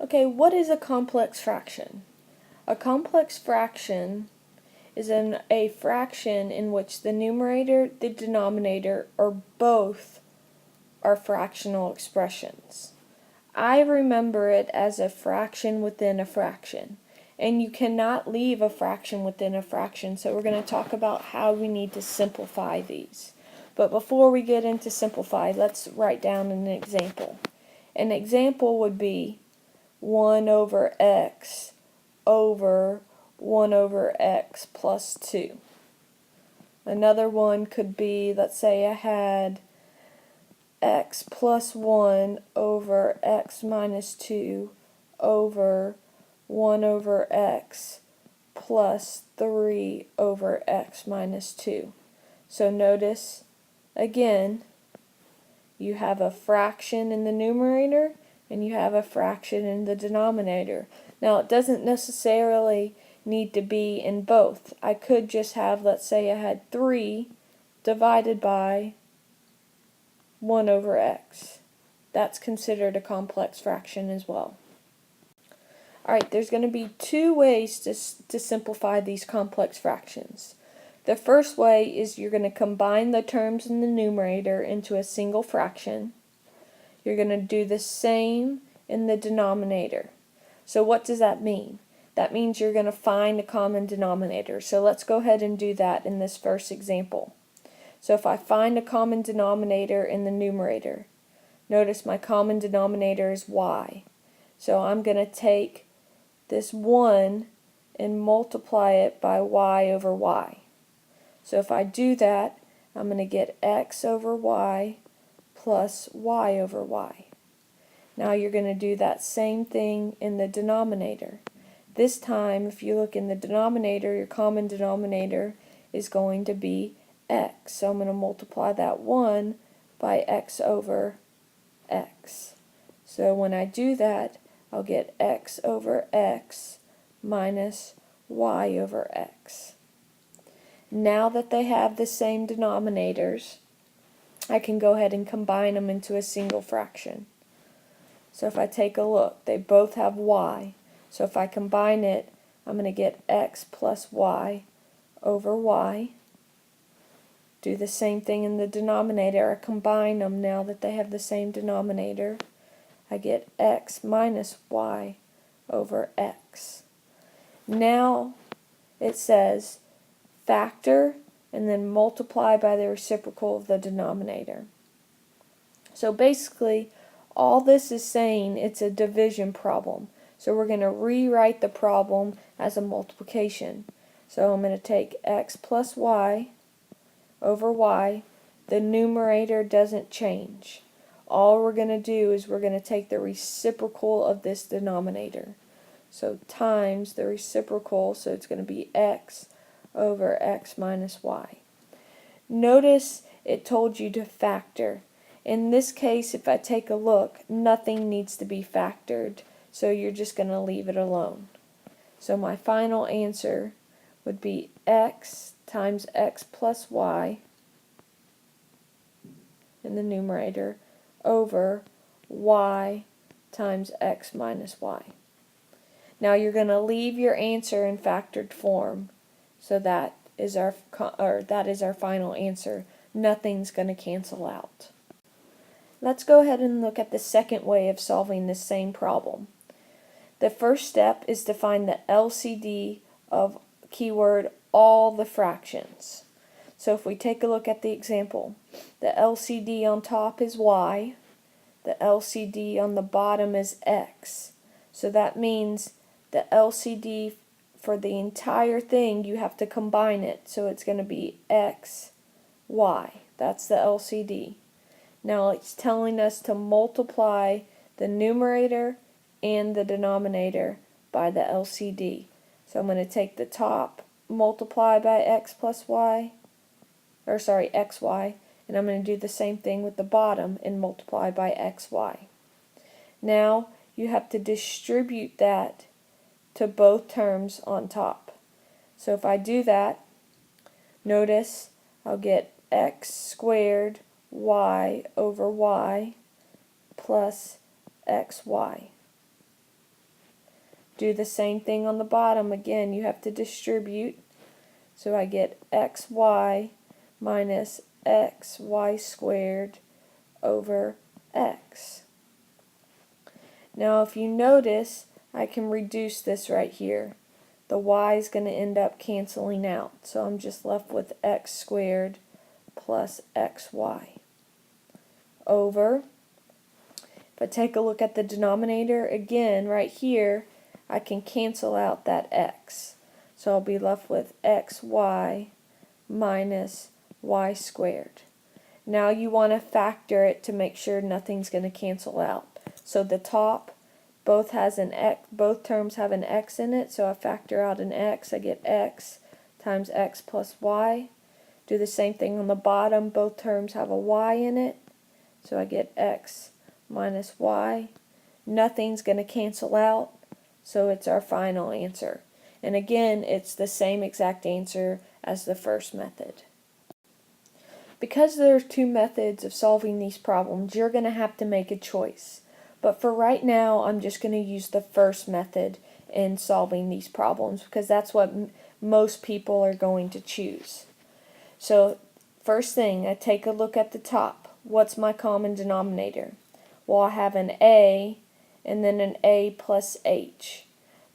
Okay, what is a complex fraction? A complex fraction is a fraction in which the numerator, the denominator, or both are fractional expressions. I remember it as a fraction within a fraction. And you cannot leave a fraction within a fraction, so we're going to talk about how we need to simplify these. But before we get into simplify, let's write down an example. An example would be 1 over x over 1 over x plus 2. Another one could be, let's say I had x plus 1 over x minus 2 over 1 over x plus 3 over x minus 2. So notice, again, you have a fraction in the numerator and you have a fraction in the denominator. Now it doesn't necessarily need to be in both. I could just have, let's say I had 3 divided by 1 over x. That's considered a complex fraction as well. Alright, there's going to be two ways to simplify these complex fractions. The first way is you're going to combine the terms in the numerator into a single fraction. You're going to do the same in the denominator. So what does that mean? That means you're going to find a common denominator. So let's go ahead and do that in this first example. So if I find a common denominator in the numerator, notice my common denominator is y. So I'm going to take this 1 and multiply it by y over y. So if I do that, I'm going to get x over y plus y over y. Now you're going to do that same thing in the denominator. This time, if you look in the denominator, your common denominator is going to be x. So I'm going to multiply that 1 by x over x. So when I do that, I'll get x over x minus y over x. Now that they have the same denominators, I can go ahead and combine them into a single fraction. So if I take a look, they both have y. So if I combine it, I'm going to get x plus y over y. Do the same thing in the denominator. I combine them now that they have the same denominator. I get x minus y over x. Now it says factor and then multiply by the reciprocal of the denominator. So basically, all this is saying it's a division problem. So we're going to rewrite the problem as a multiplication. So I'm going to take x plus y over y. The numerator doesn't change. All we're going to do is we're going to take the reciprocal of this denominator. So times the reciprocal, so it's going to be x over x minus y. Notice it told you to factor. In this case, if I take a look, nothing needs to be factored, so you're just going to leave it alone. So my final answer would be x times x plus y in the numerator over y times x minus y. Now you're going to leave your answer in factored form, so that is our final answer. Nothing's going to cancel out. Let's go ahead and look at the second way of solving this same problem. The first step is to find the LCD of keyword all the fractions. So if we take a look at the example, the LCD on top is y, the LCD on the bottom is x. So that means the LCD for the entire thing, you have to combine it. So it's going to be x, y. That's the LCD. Now it's telling us to multiply the numerator and the denominator by the LCD. So I'm going to take the top, multiply by x plus y, xy, and I'm going to do the same thing with the bottom and multiply by xy. Now you have to distribute that to both terms on top. So if I do that, notice I'll get x squared y over y plus xy. Do the same thing on the bottom. Again, you have to distribute. So I get xy minus xy squared over x. Now if you notice, I can reduce this right here. The y is going to end up canceling out. So I'm just left with x squared plus xy over. If I take a look at the denominator, again, right here, I can cancel out that x. So I'll be left with xy minus y squared. Now you want to factor it to make sure nothing's going to cancel out. So the top both terms have an x in it, so I factor out an x. I get x times x plus y. Do the same thing on the bottom. Both terms have a y in it, so I get x minus y. Nothing's going to cancel out, so it's our final answer. And again, it's the same exact answer as the first method. Because there are two methods of solving these problems, you're going to have to make a choice. But for right now, I'm just going to use the first method in solving these problems because that's what most people are going to choose. So first thing, I take a look at the top. What's my common denominator? Well, I have an a and then an a plus h.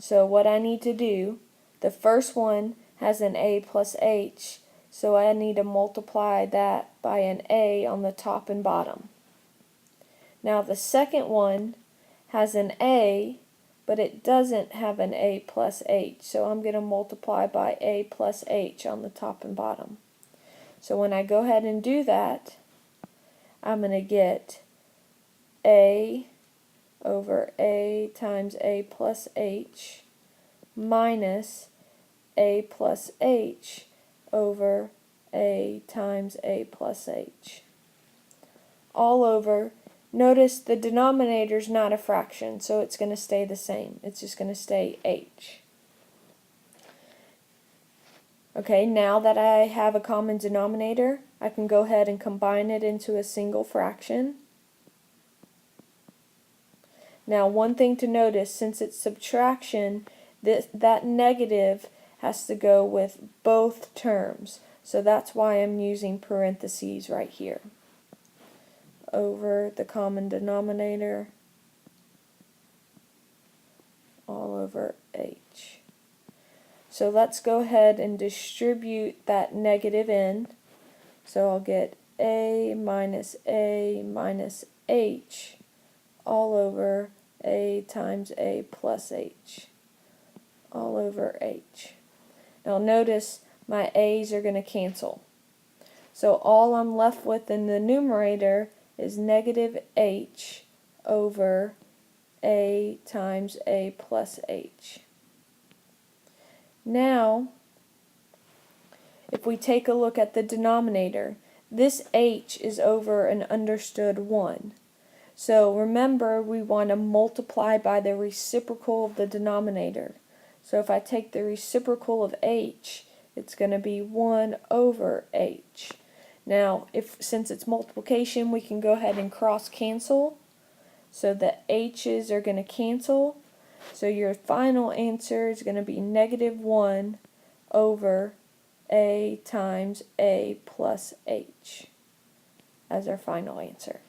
So what I need to do, the first one has an a plus h, so I need to multiply that by an a on the top and bottom. Now the second one has an a, but it doesn't have an a plus h, so I'm going to multiply by a plus h on the top and bottom. So when I go ahead and do that, I'm going to get a over a times a plus h minus a plus h over a times a plus h. All over. Notice the denominator is not a fraction, so it's going to stay the same. It's just going to stay h. Okay, now that I have a common denominator, I can go ahead and combine it into a single fraction. Now, one thing to notice, since it's subtraction, that negative has to go with both terms. So that's why I'm using parentheses right here. Over the common denominator all over h. So let's go ahead and distribute that negative in. So I'll get a minus h all over a times a plus h all over h. Now notice my a's are going to cancel. So all I'm left with in the numerator is negative h over a times a plus h. Now, if we take a look at the denominator, this h is over an understood 1. So remember, we want to multiply by the reciprocal of the denominator. So if I take the reciprocal of h, it's going to be 1 over h. Now, since it's multiplication, we can go ahead and cross cancel. So the h's are going to cancel. So your final answer is going to be negative 1 over a times a plus h as our final answer.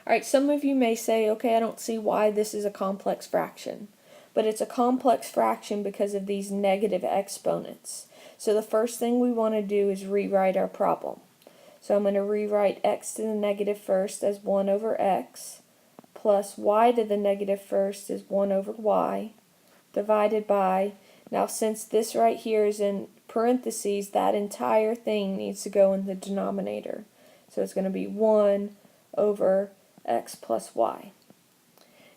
Alright, some of you may say, okay, I don't see why this is a complex fraction. But it's a complex fraction because of these negative exponents. So the first thing we want to do is rewrite our problem. So I'm going to rewrite x to the negative first as 1 over x, plus y to the negative first is 1 over y, divided by, now since this right here is in parentheses, that entire thing needs to go in the denominator. So it's going to be 1 over x plus y.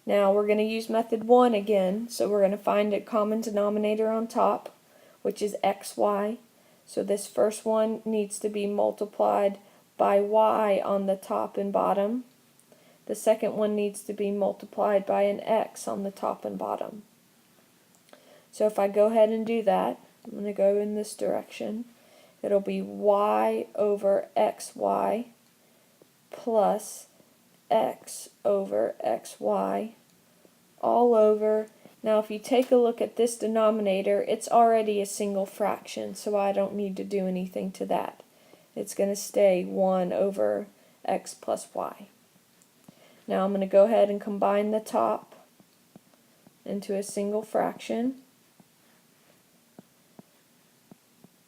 Now we're going to use method 1 again, so we're going to find a common denominator on top, which is xy. So this first one needs to be multiplied by y on the top and bottom. The second one needs to be multiplied by an x on the top and bottom. So if I go ahead and do that, I'm going to go in this direction. It'll be y over xy plus x over xy all over. Now if you take a look at this denominator, it's already a single fraction, so I don't need to do anything to that. It's going to stay 1 over x plus y. Now I'm going to go ahead and combine the top into a single fraction.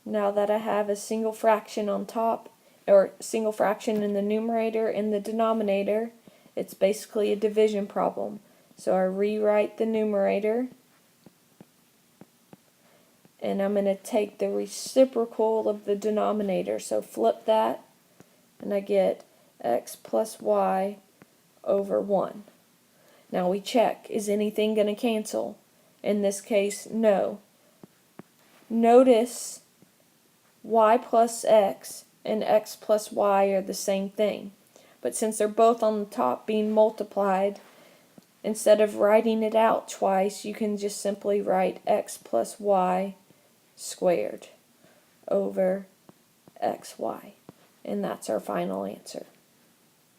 Now that I have a single fraction on top, or single fraction in the numerator and the denominator, it's basically a division problem. So I rewrite the numerator, and I'm going to take the reciprocal of the denominator. So flip that, and I get x plus y over 1. Now we check, is anything going to cancel? In this case, no. Notice y plus x and x plus y are the same thing. But since they're both on the top being multiplied, instead of writing it out twice, you can just simply write x plus y squared over xy. And that's our final answer.